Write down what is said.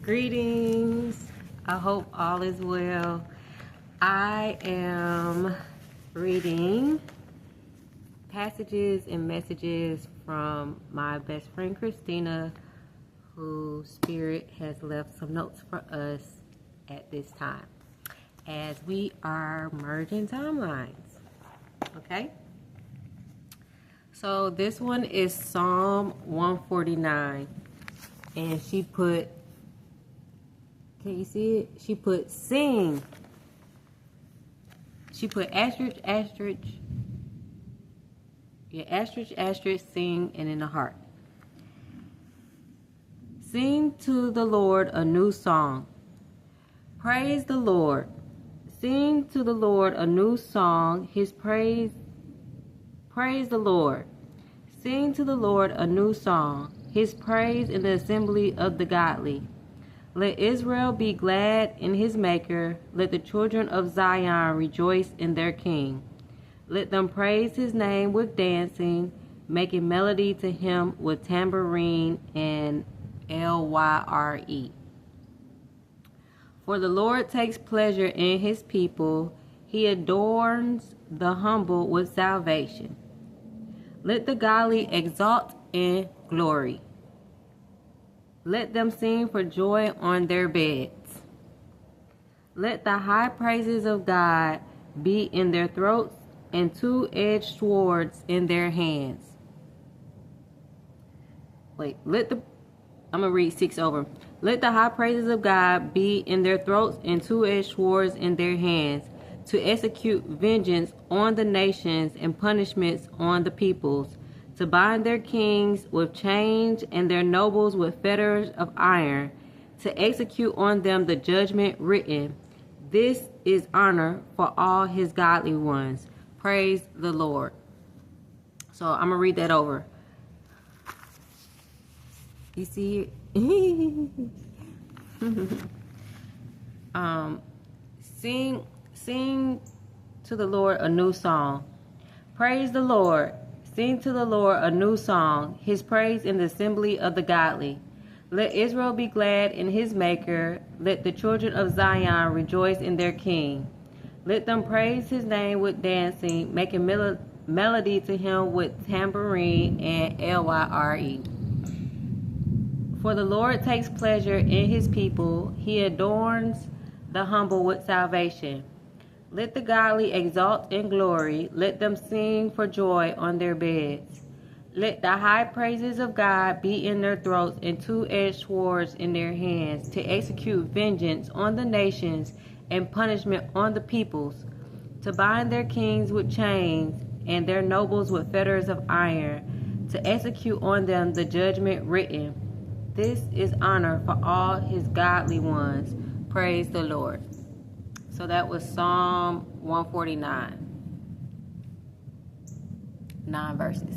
Greetings. I hope all is well. I am reading passages and messages from my best friend Christina, whose spirit has left some notes for us at this time as we are merging timelines. Okay? So this one is Psalm 149, and she put, can you see it? She put sing. She put asterisk, asterisk, asterisk, asterisk, sing, and in the heart. Sing to the Lord a new song. Praise the Lord. Sing to the Lord a new song. His praise. Praise the Lord. Sing to the Lord a new song. His praise in the assembly of the godly. Let Israel be glad in his Maker. Let the children of Zion rejoice in their King. Let them praise his name with dancing, making melody to him with tambourine and lyre. For the Lord takes pleasure in his people. He adorns the humble with salvation. Let the godly exalt in glory. Let them sing for joy on their beds. Let the high praises of God be in their throats and two-edged swords in their hands. I'm going to read 6 over. Let the high praises of God be in their throats and two-edged swords in their hands, to execute vengeance on the nations and punishments on the peoples, to bind their kings with chains and their nobles with fetters of iron, to execute on them the judgment written. This is honor for all his godly ones. Praise the Lord. So I'm going to read that over. You see it? Sing to the Lord a new song. Praise the Lord. Sing to the Lord a new song, his praise in the assembly of the godly. Let Israel be glad in his Maker. Let the children of Zion rejoice in their King. Let them praise his name with dancing, making melody to him with tambourine and lyre. For the Lord takes pleasure in his people. He adorns the humble with salvation. Let the godly exalt in glory. Let them sing for joy on their beds. Let the high praises of God be in their throats and two-edged swords in their hands, to execute vengeance on the nations and punishment on the peoples, to bind their kings with chains and their nobles with fetters of iron, to execute on them the judgment written. This is honor for all his godly ones. Praise the Lord. So that was Psalm 149. 9 verses.